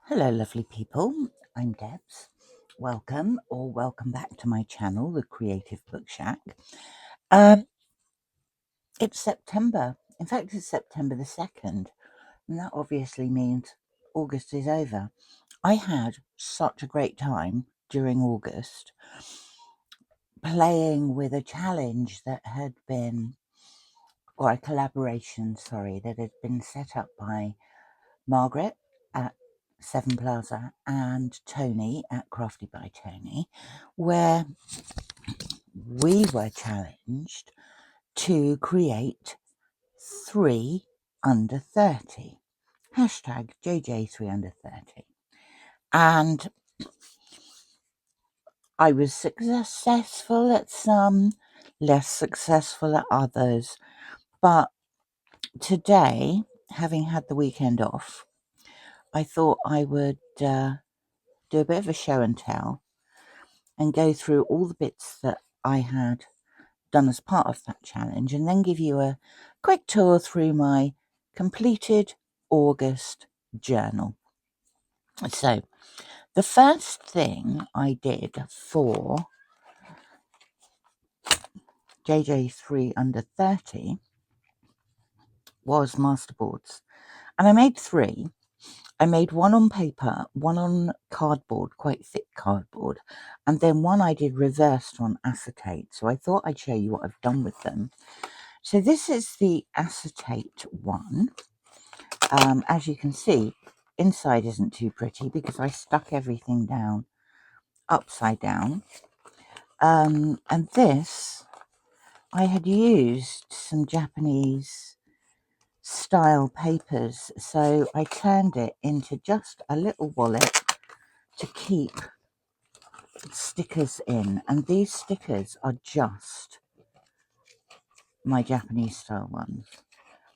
Hello, lovely people. I'm Debs. Welcome or welcome back to my channel, The Creative Book Shack. It's September. In fact, it's September the 2nd, and that obviously means August is over. I had such a great time during August playing with a challenge that had been, or a collaboration, sorry, that had been set up by Margaret at Seven Plaza and Toni at Crafty by Toni, where we were challenged to create 3 under 30. Hashtag JJ3 under 30. And I was successful at some, less successful at others. But today, having had the weekend off, I thought I would do a bit of a show and tell and go through all the bits that I had done as part of that challenge, and then give you a quick tour through my completed August journal. So, the first thing I did for JJ3 under 30 was masterboards, and I made 3. I made one on paper, one on cardboard, quite thick cardboard, and then one I did reversed on acetate. So I thought I'd show you what I've done with them. So this is the acetate one. As you can see, inside isn't too pretty because I stuck everything down upside down. And this, I had used some Japanese style papers, so I turned it into just a little wallet to keep stickers in, and these stickers are just my Japanese style ones.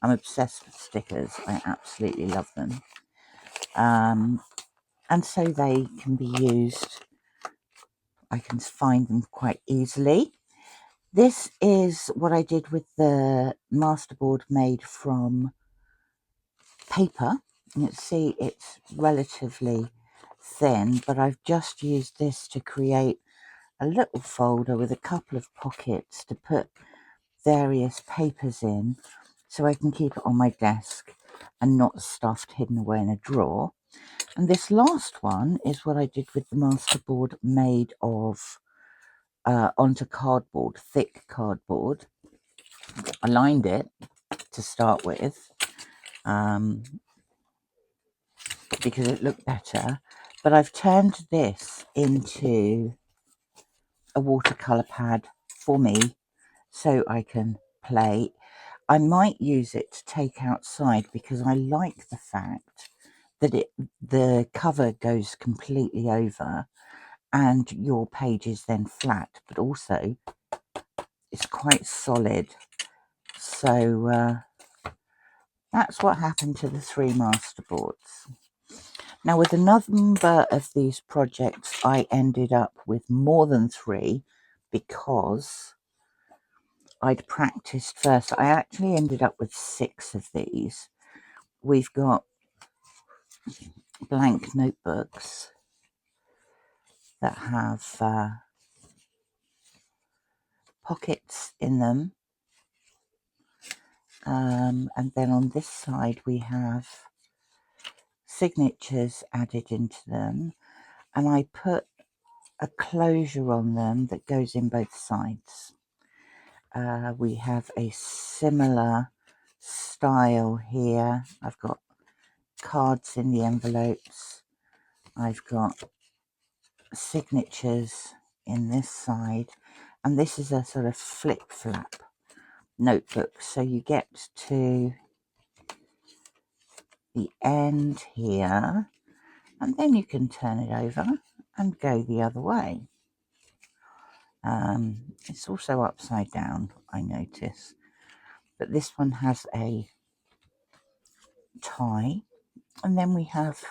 I'm obsessed with stickers. I absolutely love them. And so they can be used. I can find them quite easily. This is what I did with the masterboard made from paper. You can see it's relatively thin, but I've just used this to create a little folder with a couple of pockets to put various papers in, so I can keep it on my desk and not stuffed hidden away in a drawer. And this last one is what I did with the masterboard made of onto cardboard, thick cardboard. I lined it to start with because it looked better, but I've turned this into a watercolor pad for me so I can play. I might use it to take outside because I like the fact that the cover goes completely over and your page is then flat, but also it's quite solid. So that's what happened to the 3 masterboards. Now, with a number of these projects, I ended up with more than 3 because I'd practiced first. I actually ended up with 6 of these. We've got blank notebooks that have pockets in them. And then on this side we have signatures added into them, and I put a closure on them that goes in both sides. We have a similar style here. I've got cards in the envelopes. I've got signatures in this side, and this is a sort of flip-flap notebook, so you get to the end here and then you can turn it over and go the other way. It's also upside down, I notice, but this one has a tie, and then we have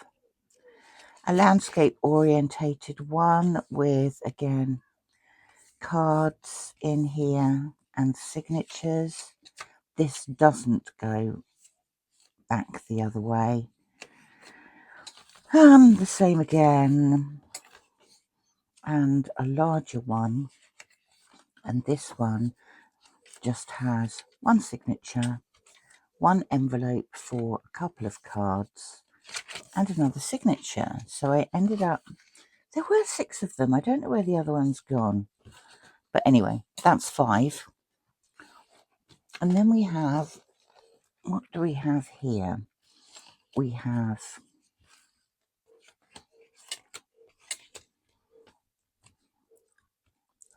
a landscape orientated one with, again, cards in here and signatures. This doesn't go back the other way. The same again, and a larger one, and this one just has one signature, one envelope for a couple of cards, and another signature. So I ended up, there were 6 of them. I don't know where the other one's gone. But anyway, that's 5. And then we have, what do we have here? We have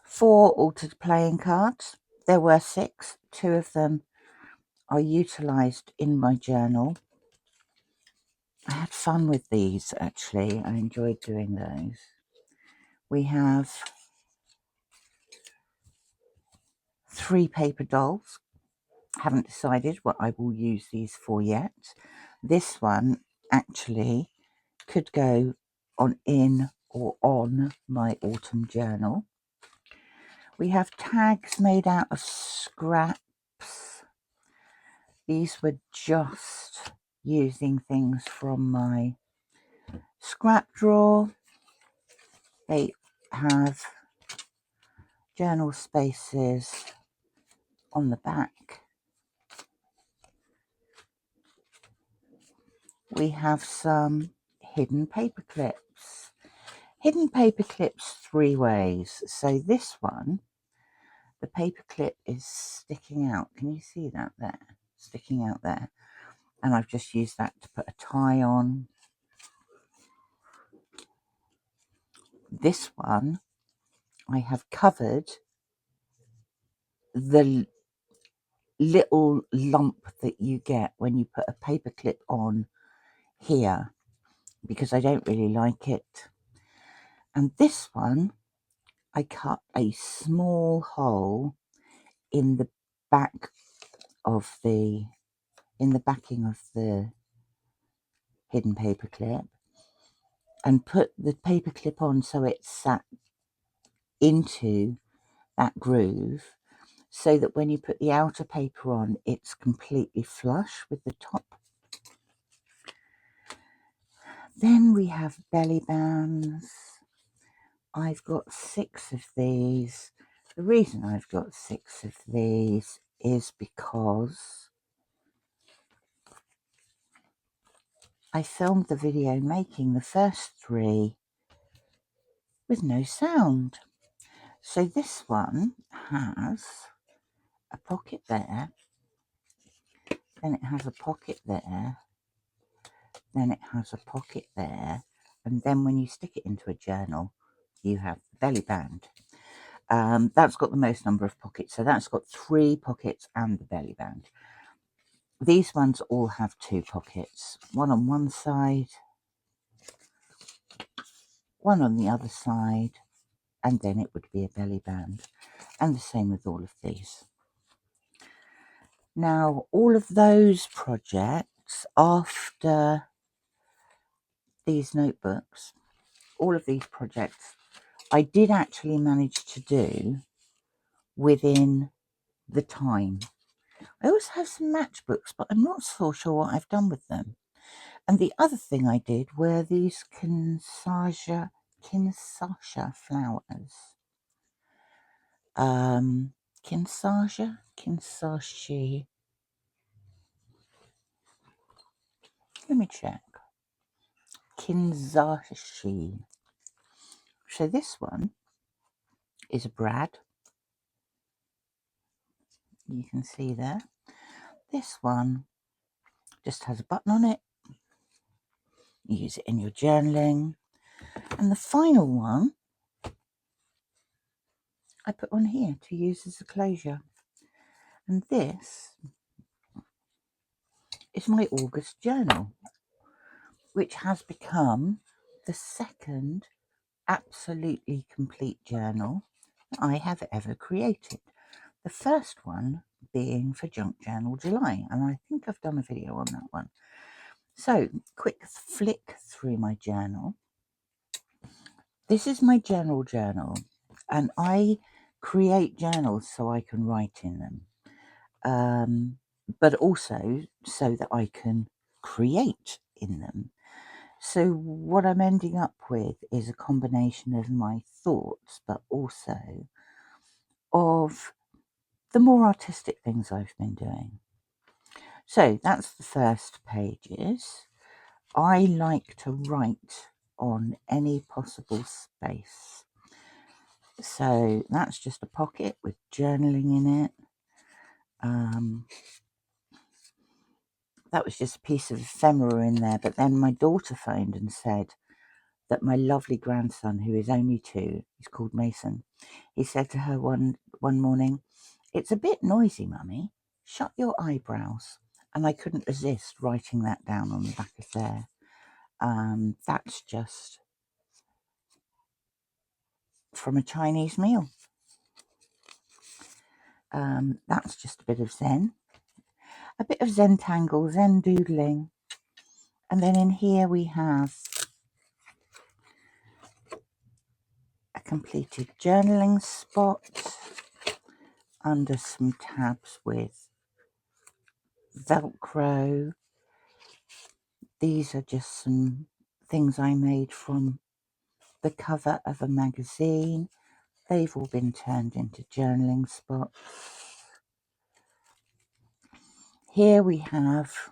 4 altered playing cards. There were 6. 2 of them are utilised in my journal. I had fun with these, actually. I enjoyed doing those. We have 3 paper dolls. Haven't decided what I will use these for yet. This one actually could go on in or on my autumn journal. We have tags made out of scraps. These were just using things from my scrap drawer. They have journal spaces on the back. We have some hidden paper clips. Hidden paper clips 3 ways. So this one, the paper clip is sticking out. Can you see that there? Sticking out there. And I've just used that to put a tie on. This one, I have covered the little lump that you get when you put a paper clip on here, because I don't really like it. And this one, I cut a small hole in the back of the, in the backing of the hidden paper clip, and put the paper clip on so it sat into that groove, so that when you put the outer paper on, it's completely flush with the top. Then we have belly bands. I've got 6 of these. The reason I've got 6 of these is because I filmed the video making the first 3 with no sound. So this one has a pocket there, then it has a pocket there, then it has a pocket there, and then when you stick it into a journal, you have the belly band. That's got the most number of pockets, so that's got 3 pockets and the belly band. These ones all have 2 pockets, one on one side, one on the other side, and then it would be a belly band. And the same with all of these. Now, all of those projects after these notebooks, all of these projects, I did actually manage to do within the time. I also have some matchbooks, but I'm not so sure what I've done with them. And the other thing I did were these Kinshasa flowers. Kinsashi. Let me check. Kinsashi. So this one is a brad. You can see there. This one just has a button on it. You use it in your journaling. And the final one I put on here to use as a closure. And this is my August journal, which has become the second absolutely complete journal I have ever created. The first one being for Junk Journal July, and I think I've done a video on that one. So, quick flick through my journal. This is my journal, and I create journals so I can write in them, but also so that I can create in them. So what I'm ending up with is a combination of my thoughts, but also of the more artistic things I've been doing. So that's the first pages. I like to write on any possible space. So that's just a pocket with journaling in it. That was just a piece of ephemera in there. But then my daughter phoned and said that my lovely grandson, who is only 2, he's called Mason, he said to her one morning, "It's a bit noisy, Mummy. Shut your eyebrows." And I couldn't resist writing that down on the back of there. That's just from a Chinese meal. That's just a bit of Zen. A bit of Zentangle, Zen doodling. And then in here we have a completed journaling spot under some tabs with Velcro. These are just some things I made from the cover of a magazine. They've all been turned into journaling spots. Here we have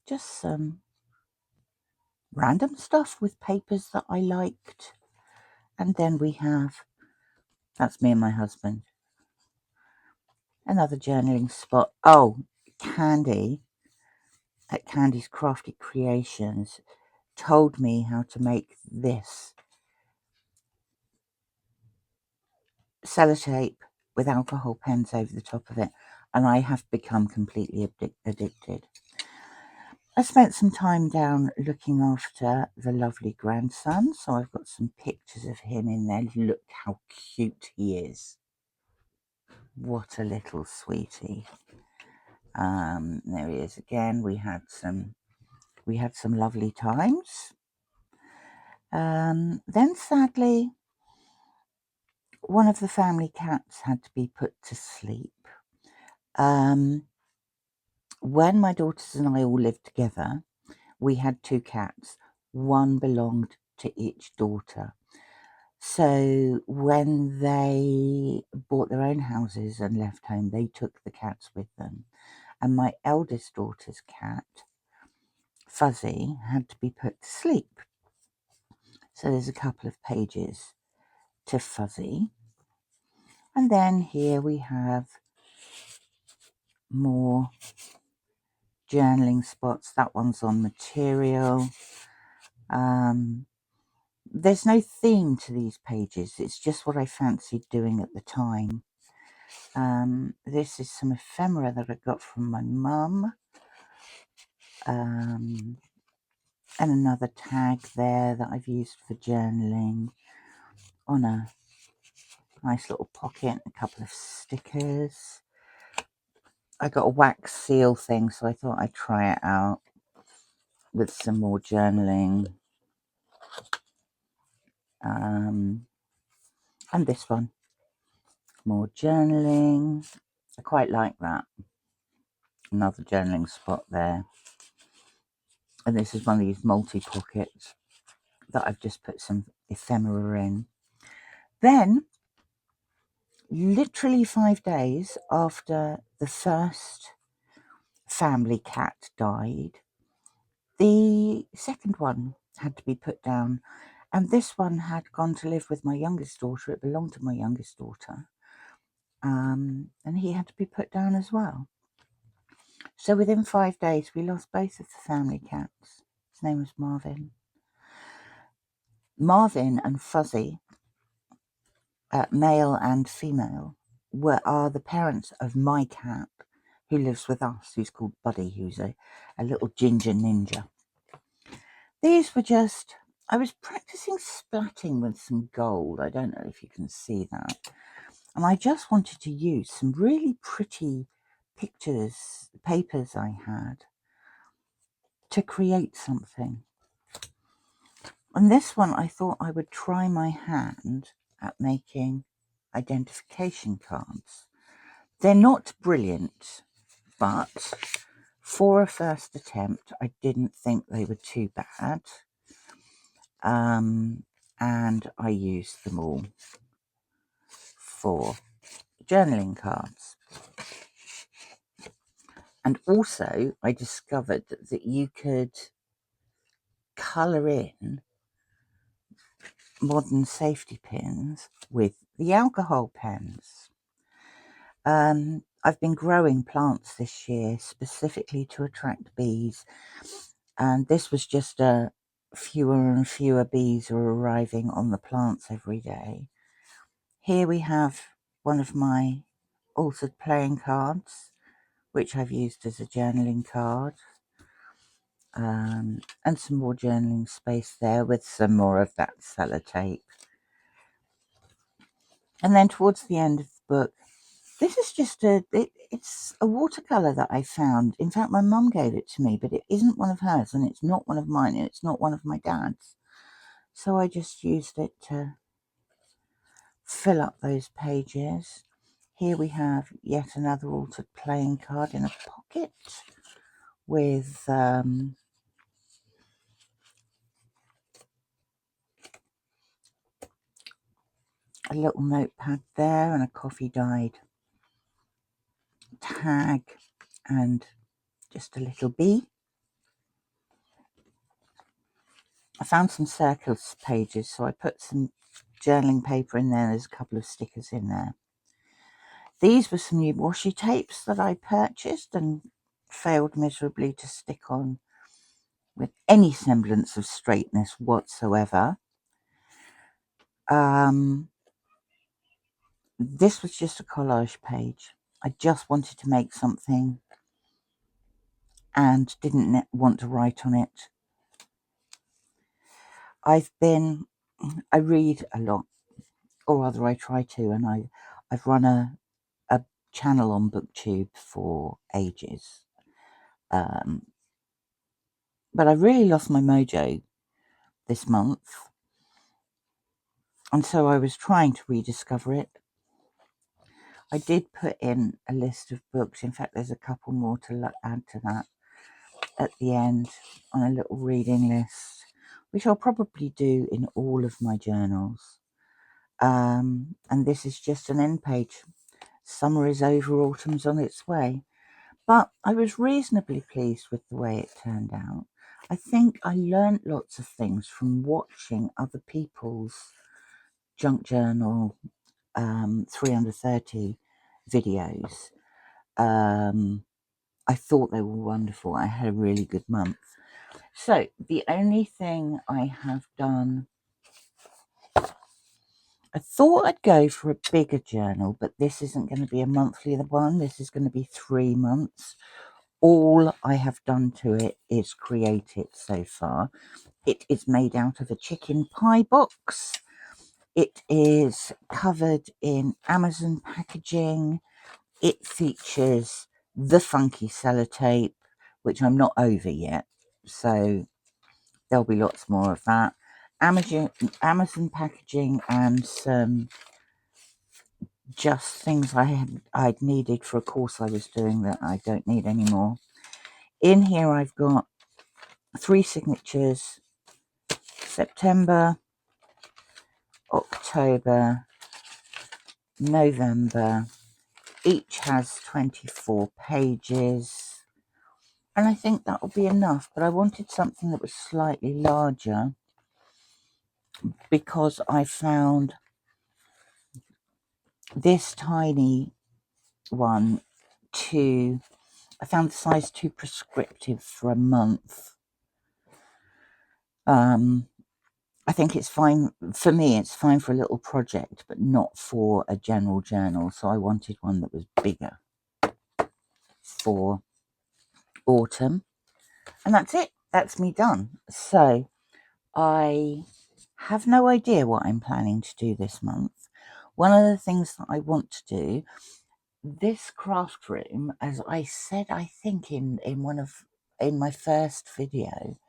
just some random stuff with papers that I liked. And then we have, that's me and my husband, another journaling spot. Oh, Candy at Candy's Crafty Creations told me how to make this sellotape with alcohol pens over the top of it, and I have become completely addicted. I spent some time down looking after the lovely grandson, so I've got some pictures of him in there. Look how cute he is. What a little sweetie. There he is again. We had some lovely times. Then sadly, one of the family cats had to be put to sleep. When my daughters and I all lived together, we had 2 cats. One belonged to each daughter. So when they bought their own houses and left home, they took the cats with them. And my eldest daughter's cat, Fuzzy, had to be put to sleep. So there's a couple of pages to Fuzzy. And then here we have more journaling spots. That one's on material. There's no theme to these pages. It's just what I fancied doing at the time. This is some ephemera that I got from my mum. And another tag there that I've used for journaling on a nice little pocket, a couple of stickers. I got a wax seal thing, so I thought I'd try it out with some more journaling. And this one, more journaling. I quite like that. Another journaling spot there. And this is one of these multi-pockets that I've just put some ephemera in. Then, literally 5 days after the first family cat died, the second one had to be put down. And this one had gone to live with my youngest daughter. It belonged to my youngest daughter. And he had to be put down as well. So within 5 days, we lost both of the family cats. His name was Marvin. Marvin and Fuzzy, male and female, are the parents of my cat, who lives with us, who's called Buddy, who's a little ginger ninja. These were just, I was practicing splatting with some gold. I don't know if you can see that. And I just wanted to use some really pretty papers I had, to create something. And this one, I thought I would try my hand at making identification cards. They're not brilliant, but for a first attempt, I didn't think they were too bad. and I use them all for journaling cards. And also I discovered that you could colour in modern safety pins with the alcohol pens. I've been growing plants this year specifically to attract bees, and this was just fewer and fewer bees are arriving on the plants every day. Here we have one of my altered playing cards, which I've used as a journaling card, and some more journaling space there with some more of that sellotape. And then towards the end of the book, this is just it's a watercolour that I found. In fact, my mum gave it to me, but it isn't one of hers, and it's not one of mine, and it's not one of my dad's. So I just used it to fill up those pages. Here we have yet another altered playing card in a pocket with a little notepad there and a coffee dyed tag and just a little bee. I found some circles pages, so I put some journaling paper in there. There's a couple of stickers in there. These were some new washi tapes that I purchased and failed miserably to stick on with any semblance of straightness whatsoever. This was just a collage page. I just wanted to make something and didn't want to write on it. I read a lot, or rather I try to, and I've run a channel on BookTube for ages. But I really lost my mojo this month, and so I was trying to rediscover it. I did put in a list of books. In fact, there's a couple more to add to that at the end on a little reading list, which I'll probably do in all of my journals. And this is just an end page. Summer is over, autumn's on its way. But I was reasonably pleased with the way it turned out. I think I learned lots of things from watching other people's junk journal 3 under 30 videos. I thought they were wonderful. I had a really good month. So the only thing I have done, I thought I'd go for a bigger journal, but this isn't going to be a monthly one. This is going to be 3 months. All I have done to it is create it so far. It is made out of a chicken pie box. It is covered in Amazon packaging. It features the funky sellotape, which I'm not over yet, so there'll be lots more of that. Amazon packaging and some just things I'd needed for a course I was doing that I don't need anymore. In here I've got 3 signatures: September, October, November. Each has 24 pages, and I think that will be enough, but I wanted something that was slightly larger because I found this tiny one I found the size too prescriptive for a month. I think it's fine for me. It's fine for a little project, but not for a general journal. So I wanted one that was bigger for autumn, and that's it. That's me done. So I have no idea what I'm planning to do this month. One of the things that I want to do, this craft room, as I said, I think in my first video,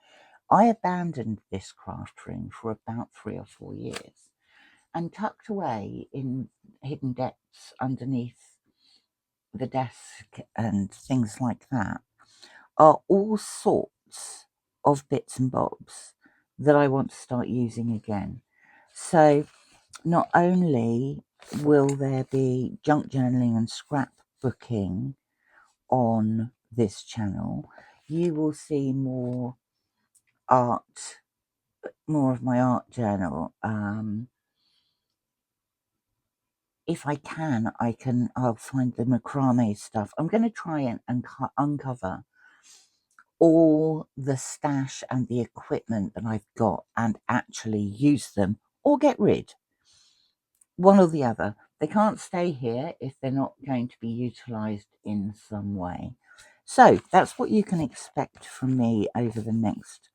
I abandoned this craft room for about 3 or 4 years, and tucked away in hidden depths underneath the desk and things like that are all sorts of bits and bobs that I want to start using again. So not only will there be junk journaling and scrapbooking on this channel, you will see more art, more of my art journal. If I can, I'll find the macrame stuff. I'm going to try and uncover all the stash and the equipment that I've got and actually use them or get rid. One or the other. They can't stay here if they're not going to be utilised in some way. So that's what you can expect from me over the next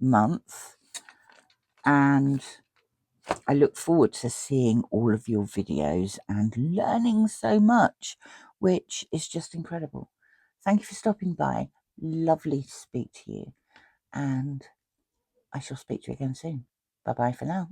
month. And I look forward to seeing all of your videos and learning so much, which is just incredible. Thank you for stopping by. Lovely to speak to you. And I shall speak to you again soon. Bye bye for now.